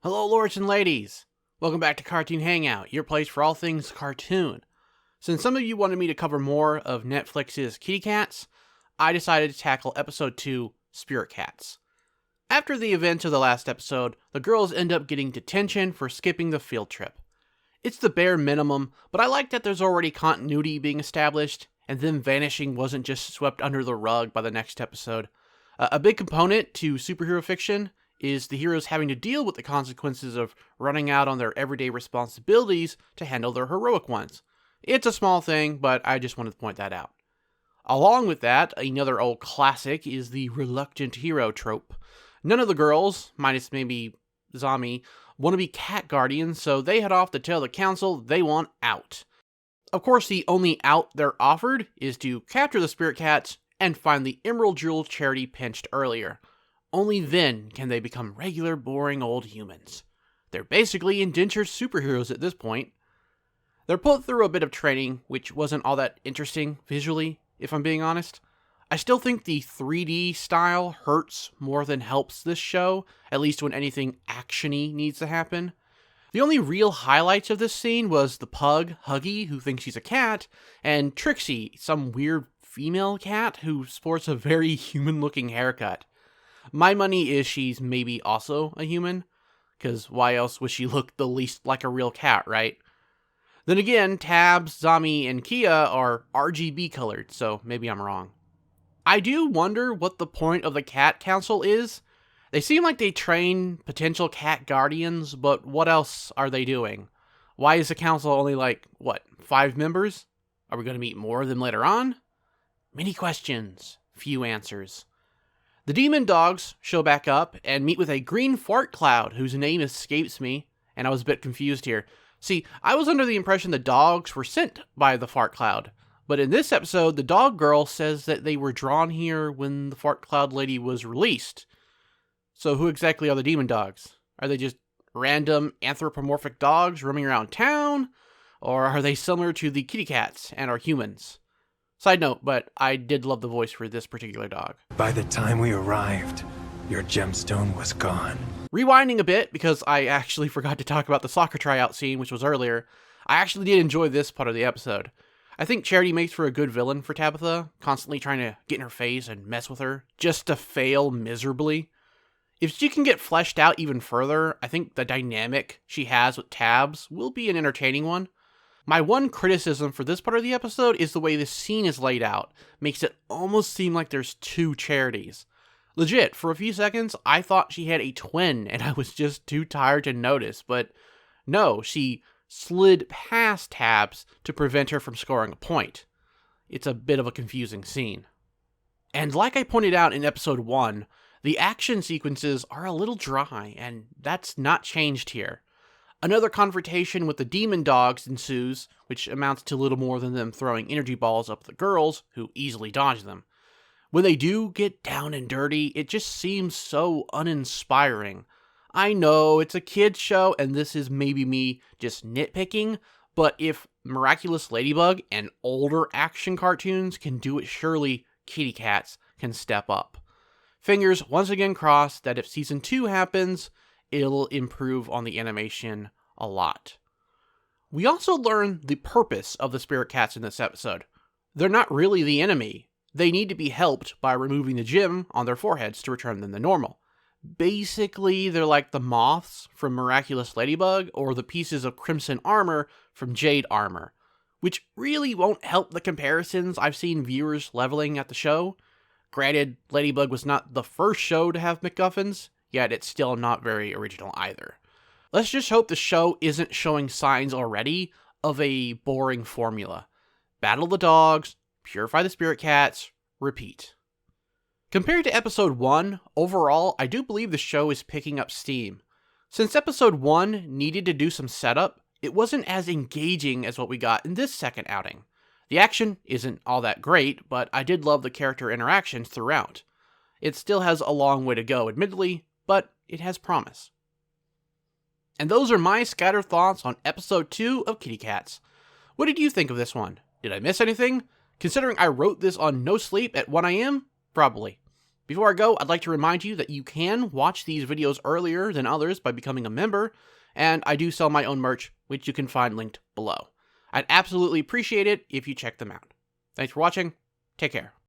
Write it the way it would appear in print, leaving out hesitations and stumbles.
Hello, lords and ladies. Welcome back to Cartoon Hangout, your place for all things cartoon. Since some of you wanted me to cover more of Netflix's Kitti Katz, I decided to tackle episode 2, Spirit Cats. After the events of the last episode, the girls end up getting detention for skipping the field trip. It's the bare minimum, but I like that there's already continuity being established, and them vanishing wasn't just swept under the rug by the next episode. A big component to superhero fiction is the heroes having to deal with the consequences of running out on their everyday responsibilities to handle their heroic ones. It's a small thing, but I just wanted to point that out. Along with that, another old classic is the reluctant hero trope. None of the girls, minus maybe Zami, want to be cat guardians, so they head off to tell the council they want out. Of course, the only out they're offered is to capture the spirit cats and find the Emerald Jewel charity pinched earlier. Only then can they become regular, boring old humans. They're basically indentured superheroes at this point. They're put through a bit of training, which wasn't all that interesting visually, if I'm being honest. I still think the 3D style hurts more than helps this show, at least when anything action-y needs to happen. The only real highlights of this scene was the pug, Huggy, who thinks she's a cat, and Trixie, some weird female cat who sports a very human-looking haircut. My money is she's maybe also a human, because why else would she look the least like a real cat, right? Then again, Tabs, Zami, and Kia are RGB colored, so maybe I'm wrong. I do wonder what the point of the Cat Council is. They seem like they train potential cat guardians, but what else are they doing? Why is the council only 5 members? Are we going to meet more of them later on? Many questions, few answers. The demon dogs show back up and meet with a green fart cloud whose name escapes me, and I was a bit confused here. See, I was under the impression the dogs were sent by the fart cloud, but in this episode, the dog girl says that they were drawn here when the fart cloud lady was released. So who exactly are the demon dogs? Are they just random anthropomorphic dogs roaming around town? Or are they similar to the Kitti Katz and are humans? Side note, but I did love the voice for this particular dog. By the time we arrived, your gemstone was gone. Rewinding a bit, because I actually forgot to talk about the soccer tryout scene, which was earlier, I actually did enjoy this part of the episode. I think Charity makes for a good villain for Tabitha, constantly trying to get in her face and mess with her, just to fail miserably. If she can get fleshed out even further, I think the dynamic she has with Tabs will be an entertaining one. My one criticism for this part of the episode is the way this scene is laid out. Makes it almost seem like there's 2 charities. Legit, for a few seconds, I thought she had a twin and I was just too tired to notice, but no, she slid past Tabs to prevent her from scoring a point. It's a bit of a confusing scene. And like I pointed out in episode 1, the action sequences are a little dry, and that's not changed here. Another confrontation with the demon dogs ensues, which amounts to little more than them throwing energy balls up at the girls, who easily dodge them. When they do get down and dirty, it just seems so uninspiring. I know it's a kid's show, and this is maybe me just nitpicking, but if Miraculous Ladybug and older action cartoons can do it, surely Kitti Katz can step up. Fingers once again crossed that if season 2 happens, it'll improve on the animation a lot. We also learn the purpose of the spirit cats in this episode. They're not really the enemy. They need to be helped by removing the gem on their foreheads to return them to normal. Basically, they're like the moths from Miraculous Ladybug or the pieces of crimson armor from Jade armor, which really won't help the comparisons I've seen viewers leveling at the show. Granted, Ladybug was not the first show to have MacGuffins, yet it's still not very original either. Let's just hope the show isn't showing signs already of a boring formula. Battle the dogs, purify the spirit cats, repeat. Compared to episode 1, overall, I do believe the show is picking up steam. Since episode 1 needed to do some setup, it wasn't as engaging as what we got in this second outing. The action isn't all that great, but I did love the character interactions throughout. It still has a long way to go, admittedly, but it has promise. And those are my scattered thoughts on episode 2 of Kitti Katz. What did you think of this one? Did I miss anything? Considering I wrote this on no sleep at 1 a.m., probably. Before I go, I'd like to remind you that you can watch these videos earlier than others by becoming a member, and I do sell my own merch, which you can find linked below. I'd absolutely appreciate it if you check them out. Thanks for watching. Take care.